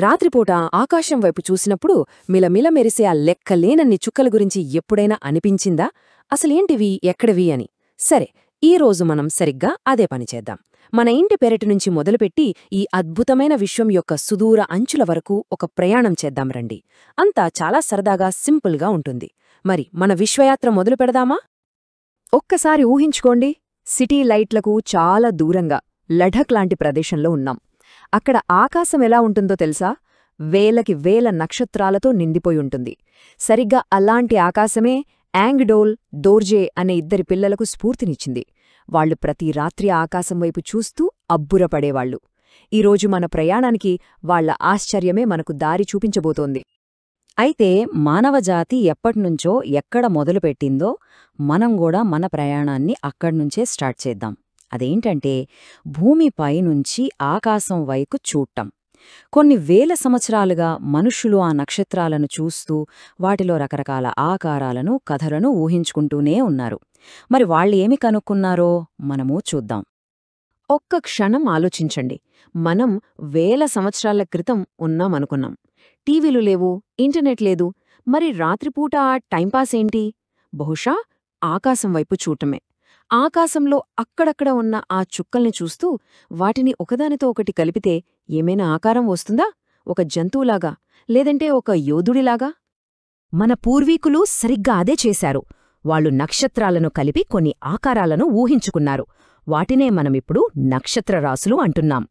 రాత్రిపూట ఆకాశం వైపు చూసినప్పుడు మిలమిల మెరిసే ఆ లెక్కలేనన్ని చుక్కల గురించి ఎప్పుడైనా అనిపించిందా? అసలేంటివి ఎక్కడివి అని. సరే, ఈ రోజు మనం సరిగ్గా అదే పని చేద్దాం. మన ఇంటి పెరటి నుంచి మొదలుపెట్టి ఈ అద్భుతమైన విశ్వం యొక్క సుదూర అంచుల వరకు ఒక ప్రయాణం చేద్దాం రండి. అంతా చాలా సరదాగా సింపుల్గా ఉంటుంది. మరి మన విశ్వయాత్ర మొదలు పెడదామా? ఒక్కసారి ఊహించుకోండి, సిటీ లైట్లకు చాలా దూరంగా లఢక్ లాంటి ప్రదేశంలో ఉన్నాం. అక్కడ ఆకాశం ఎలా ఉంటుందో తెలుసా? వేలకి వేల నక్షత్రాలతో నిండిపోయుంటుంది. సరిగ్గా అలాంటి ఆకాశమే యాంగ్డోల్, దోర్జే అనే ఇద్దరి పిల్లలకు స్ఫూర్తినిచ్చింది. వాళ్లు ప్రతి రాత్రి ఆకాశం వైపు చూస్తూ అబ్బురపడేవాళ్లు. ఈరోజు మన ప్రయాణానికి వాళ్ల ఆశ్చర్యమే మనకు దారి చూపించబోతోంది. అయితే మానవజాతి ఎప్పటినుంచో ఎక్కడ మొదలుపెట్టిందో మనం కూడా మన ప్రయాణాన్ని అక్కడ్నుంచే స్టార్ట్ చేద్దాం. అదేంటంటే భూమిపై నుంచి ఆకాశం వైపు చూడటం. కొన్ని వేల సంవత్సరాలుగా మనుష్యులు ఆ నక్షత్రాలను చూస్తూ వాటిలో రకరకాల ఆకారాలను, కథలను ఊహించుకుంటూనే ఉన్నారు. మరి వాళ్ళు ఏమి కనుక్కున్నారో మనము చూద్దాం. ఒక్క క్షణం ఆలోచించండి. మనం వేల సంవత్సరాల క్రితం ఉన్నామనుకున్నాం. టీవీలు లేవు, ఇంటర్నెట్ లేదు. మరి రాత్రిపూట టైంపాస్ ఏంటి? బహుశా ఆకాశం వైపు చూడటమే. ఆకాశంలో అక్కడక్కడ ఉన్న ఆ చుక్కల్ని చూస్తూ వాటిని ఒకదానితో ఒకటి కలిపితే ఏమైనా ఆకారం వస్తుందా? ఒక జంతువులాగా, లేదంటే ఒక యోధుడిలాగా? మన పూర్వీకులు సరిగ్గా అదే చేశారు. వాళ్లు నక్షత్రాలను కలిపి కొన్ని ఆకారాలను ఊహించుకున్నారు. వాటినే మనమిప్పుడు నక్షత్రరాసులు అంటున్నాం.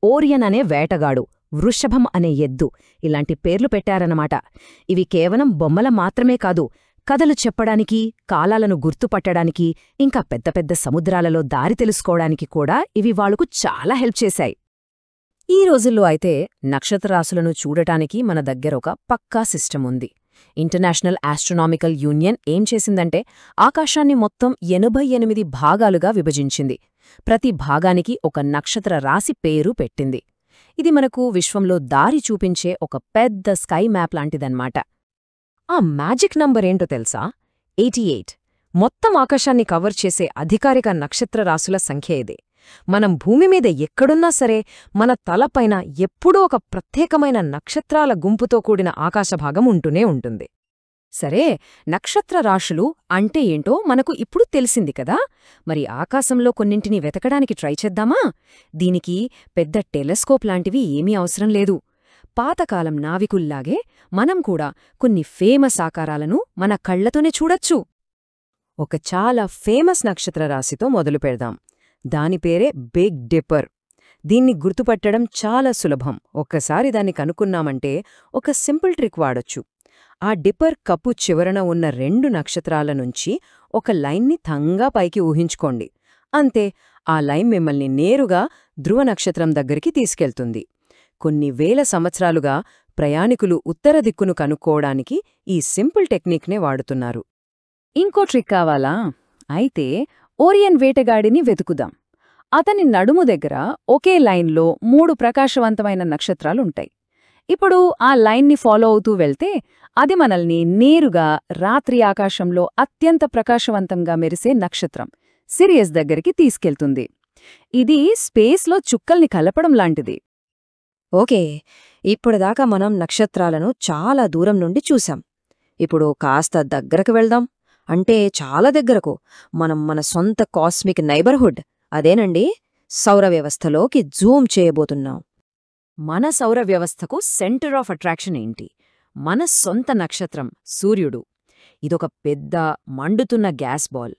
ఓరియన్ అనే వేటగాడు, వృషభం అనే ఎద్దు, ఇలాంటి పేర్లు పెట్టారన్నమాట. ఇవి కేవలం బొమ్మల మాత్రమే కాదు, కథలు చెప్పడానికి, కాలాలను గుర్తుపట్టడానికి, ఇంకా పెద్ద పెద్ద సముద్రాలలో దారి తెలుసుకోవడానికి కూడా ఇవి వాళ్లకు చాలా హెల్ప్ చేశాయి. ఈ రోజుల్లో అయితే నక్షత్రరాశులను చూడటానికి మన దగ్గరొక పక్కా సిస్టమ్ ఉంది. ఇంటర్నేషనల్ ఆస్ట్రనామికల్ యూనియన్ ఏం చేసిందంటే ఆకాశాన్ని మొత్తం 88 భాగాలుగా విభజించింది. ప్రతి భాగానికి ఒక నక్షత్ర రాశి పేరు పెట్టింది. ఇది మనకు విశ్వంలో దారి చూపించే ఒక పెద్ద స్కై మ్యాప్ లాంటిదన్నమాట. ఆ మ్యాజిక్ నంబర్ ఏంటో తెలుసా? 88. మొత్తం ఆకాశాన్ని కవర్ చేసే అధికారిక నక్షత్రరాశుల సంఖ్య ఇదే. మనం భూమి మీద ఎక్కడున్నా సరే మన తలపైన ఎప్పుడూ ఒక ప్రత్యేకమైన నక్షత్రాల గుంపుతో కూడిన ఆకాశభాగం ఉంటూనే ఉంటుంది. సరే, నక్షత్రరాశులు అంటే ఏంటో మనకు ఇప్పుడు తెలిసింది కదా. మరి ఆకాశంలో కొన్నింటిని వెతకడానికి ట్రై చేద్దామా? దీనికి పెద్ద టెలిస్కోప్ లాంటివి ఏమీ అవసరం లేదు. పాతకాలం నావికుల్లాగే మనం కూడా కొన్ని ఫేమస్ ఆకారాలను మన కళ్లతోనే చూడొచ్చు. ఒక చాలా ఫేమస్ నక్షత్రరాశితో మొదలు పెడదాం. దాని పేరే బిగ్ డిప్పర్. దీన్ని గుర్తుపట్టడం చాలా సులభం. ఒక్కసారి దాన్ని కనుక్కున్నామంటే ఒక సింపుల్ ట్రిక్ వాడొచ్చు. ఆ డిప్పర్ కప్పు చివరన ఉన్న 2 నక్షత్రాల నుంచి ఒక లైన్ని థంగా పైకి ఊహించుకోండి. అంతే, ఆ లైన్ మిమ్మల్ని నేరుగా ధ్రువ నక్షత్రం దగ్గరికి తీసుకెళ్తుంది. కొన్ని వేల సంవత్సరాలుగా ప్రయాణికులు ఉత్తర దిక్కును కనుక్కోవడానికి ఈ సింపుల్ టెక్నిక్నే వాడుతున్నారు. ఇంకో ట్రిక్ కావాలా? అయితే ఓరియన్ వేటగాడిని వెతుకుదాం. అతని నడుము దగ్గర ఒకే లైన్లో 3 ప్రకాశవంతమైన నక్షత్రాలుంటాయి. ఇప్పుడు ఆ లైన్ని ఫాలో అవుతూ వెళ్తే అది మనల్ని నేరుగా రాత్రి ఆకాశంలో అత్యంత ప్రకాశవంతంగా మెరిసే నక్షత్రం సిరియస్ దగ్గరికి తీసుకెళ్తుంది. ఇది స్పేస్లో చుక్కల్ని కలపడం లాంటిది. ఓకే, ఇప్పుడుదాకా మనం నక్షత్రాలను చాలా దూరం నుండి చూశాం. ఇప్పుడు కాస్త దగ్గరకు వెళ్దాం. అంటే చాలా దగ్గరకు. మనం మన సొంత కాస్మిక్ నైబర్హుడ్, అదేనండి సౌరవ్యవస్థలోకి జూమ్ చేయబోతున్నాం. మన సౌరవ్యవస్థకు సెంటర్ ఆఫ్ అట్రాక్షన్ ఏంటి? మన సొంత నక్షత్రం సూర్యుడు. ఇదొక పెద్ద మండుతున్న గ్యాస్ బాల్.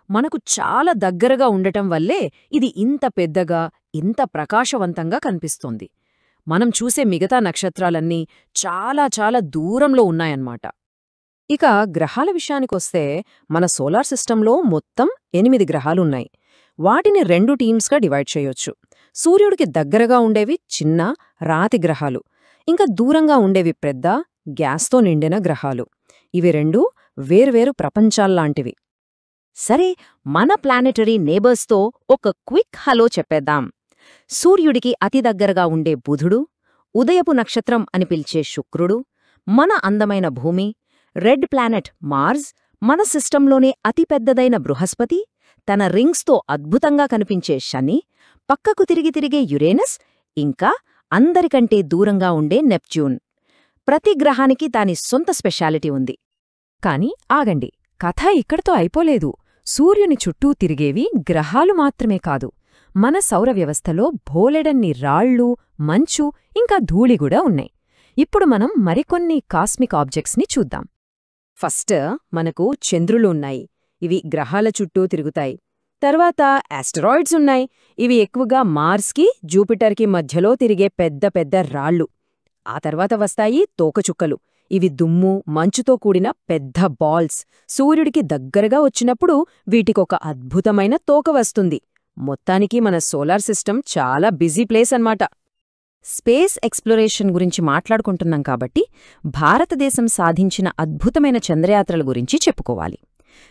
మనకు చాలా దగ్గరగా ఉండటం వల్లే ఇది ఇంత పెద్దగా, ఇంత ప్రకాశవంతంగా కనిపిస్తోంది. మనం చూసే మిగతా నక్షత్రాలన్నీ చాలా చాలా దూరంలో ఉన్నాయన్నమాట. ఇక గ్రహాల విషయానికొస్తే మన సోలార్ సిస్టంలో మొత్తం 8 గ్రహాలున్నాయి. వాటిని 2 టీమ్స్గా డివైడ్ చేయొచ్చు. సూర్యుడికి దగ్గరగా ఉండేవి చిన్న రాతి గ్రహాలు, ఇంకా దూరంగా ఉండేవి పెద్ద గ్యాస్తో నిండిన గ్రహాలు. ఇవి 2 వేర్వేరు ప్రపంచాల్లాంటివి. సరే, మన ప్లానెటరీ నేబర్స్తో ఒక క్విక్ హలో చెప్పేద్దాం. సూర్యుడికి అతి దగ్గరగా ఉండే బుధుడు, ఉదయపు నక్షత్రం అని పిలిచే శుక్రుడు, మన అందమైన భూమి, రెడ్ ప్లానెట్ మార్స్, మన సిస్టంలోనే అతిపెద్దదైన బృహస్పతి, తన రింగ్స్తో అద్భుతంగా కనిపించే శని, పక్కకు తిరిగి తిరిగే యురేనస్, ఇంకా అందరికంటే దూరంగా ఉండే నెప్ట్యూన్. ప్రతి గ్రహానికి దాని సొంత స్పెషాలిటీ ఉంది. కాని ఆగండి, కథ ఇక్కడితో అయిపోలేదు. సూర్యుని చుట్టూ తిరిగేవి గ్రహాలు మాత్రమే కాదు, మన సౌరవ్యవస్థలో బోలెడన్ని రాళ్ళు, మంచు ఇంకా ధూళిగూడా ఉన్నాయి. ఇప్పుడు మనం మరికొన్ని కాస్మిక్ ఆబ్జెక్ట్స్ని చూద్దాం. ఫస్ట్ మనకు చంద్రులు ఉన్నాయి. ఇవి గ్రహాల చుట్టూ తిరుగుతాయి. తర్వాత ఆస్టరాయిడ్స్ ఉన్నాయి. ఇవి ఎక్కువగా మార్స్కి, జూపిటర్కి మధ్యలో తిరిగే పెద్ద పెద్ద రాళ్ళు. ఆ తర్వాత వస్తాయి తోకచుక్కలు. ఇవి దుమ్ము, మంచుతో కూడిన పెద్ద బాల్స్. సూర్యుడికి దగ్గరగా వచ్చినప్పుడు వీటికొక అద్భుతమైన తోక వస్తుంది. మొత్తానికి మన సోలార్ సిస్టమ్ చాలా బిజీ ప్లేస్ అన్నమాట. స్పేస్ ఎక్స్ప్లోరేషన్ గురించి మాట్లాడుకుంటున్నాం కాబట్టి భారతదేశం సాధించిన అద్భుతమైన చంద్రయాత్రల గురించి చెప్పుకోవాలి.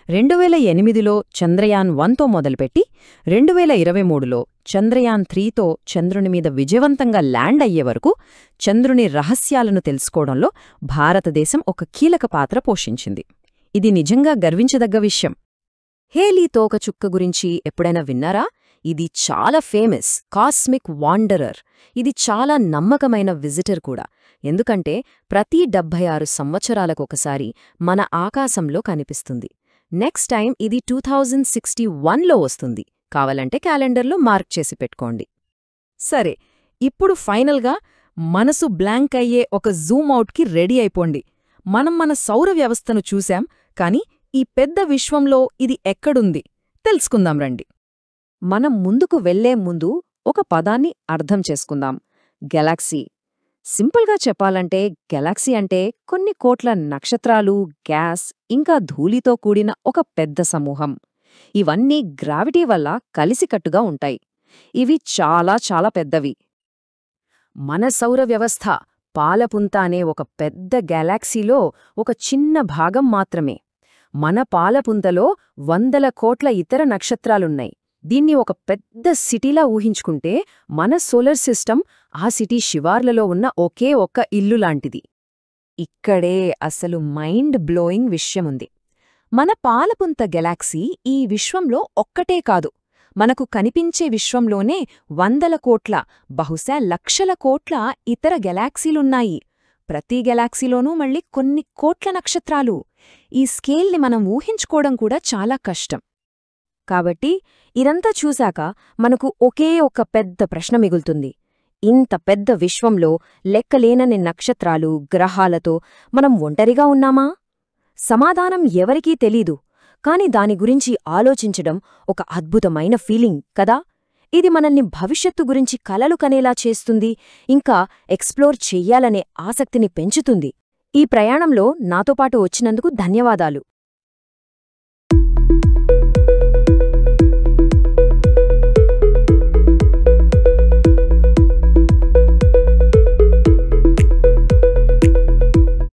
2008లో చంద్రయాన్ 1తో మొదలుపెట్టి 2023లో చంద్రయాన్ 3తో చంద్రునిమీద విజయవంతంగా ల్యాండ్ అయ్యే వరకు చంద్రుని రహస్యాలను తెలుసుకోవడంలో భారతదేశం ఒక కీలక పాత్ర పోషించింది. ఇది నిజంగా గర్వించదగ్గ విషయం. హేలీ తోకచుక్క గురించి ఎప్పుడైనా విన్నారా? ఇది చాలా ఫేమస్ కాస్మిక్ వాండరర్. ఇది చాలా నమ్మకమైన విజిటర్ కూడా. ఎందుకంటే ప్రతి 76 సంవత్సరాలకొకసారి మన ఆకాశంలో కనిపిస్తుంది. నెక్స్ట్ టైం ఇది 2061లో వస్తుంది. కావాలంటే క్యాలెండర్లో మార్క్ చేసి పెట్టుకోండి. సరే, ఇప్పుడు ఫైనల్గా మనసు బ్లాంక్ అయ్యే ఒక జూమ్ అవుట్కి రెడీ అయిపోండి. మనం మన సౌర వ్యవస్థను చూశాం, కాని ఈ పెద్ద విశ్వంలో ఇది ఎక్కడుంది తెలుసుకుందాం రండి. మనం ముందుకు వెళ్లే ముందు ఒక పదాన్ని అర్థం చేసుకుందాం: గెలాక్సీ. సింపుల్గా చెప్పాలంటే గెలాక్సీ అంటే కొన్ని కోట్ల నక్షత్రాలు, గ్యాస్ ఇంకా ధూళితో కూడిన ఒక పెద్ద సమూహం. ఇవన్నీ గ్రావిటీ వల్ల కలిసికట్టుగా ఉంటాయి. ఇవి చాలా చాలా పెద్దవి. మన సౌర వ్యవస్థ పాలపుంత అనే ఒక పెద్ద గెలాక్సీలో ఒక చిన్న భాగం మాత్రమే. మన పాలపుంతలో 100 కోట్ల ఇతర నక్షత్రాలున్నాయి. దీన్ని ఒక పెద్ద సిటీలా ఊహించుకుంటే మన సోలార్ సిస్టమ్ ఆ సిటీ శివార్లలో ఉన్న ఒకే ఒక్క ఇల్లు లాంటిది. ఇక్కడే అసలు మైండ్ బ్లోయింగ్ విషయముంది. మన పాలపుంత గెలాక్సీ ఈ విశ్వంలో ఒక్కటే కాదు, మనకు కనిపించే విశ్వంలోనే 100 కోట్ల, బహుశా లక్షల కోట్ల ఇతర గెలాక్సీలున్నాయి. ప్రతి గెలాక్సీలోనూ మళ్ళీ కొన్ని కోట్ల నక్షత్రాలు. ఈ స్కేల్ని మనం ఊహించుకోవడం కూడా చాలా కష్టం. కాబట్టి ఇదంతా చూశాక మనకు ఒకే ఒక పెద్ద ప్రశ్న మిగులుతుంది: ఇంత పెద్ద విశ్వంలో లెక్కలేనన్ని నక్షత్రాలు, గ్రహాలతో మనం ఒంటరిగా ఉన్నామా? సమాధానం ఎవరికీ తెలీదు. కాని దాని గురించి ఆలోచించడం ఒక అద్భుతమైన ఫీలింగ్ కదా. ఇది మనల్ని భవిష్యత్తు గురించి కలలు కనేలా చేస్తుంది, ఇంకా ఎక్స్ప్లోర్ చెయ్యాలనే ఆసక్తిని పెంచుతుంది. ఈ ప్రయాణంలో నాతో పాటు వచ్చినందుకు ధన్యవాదాలు.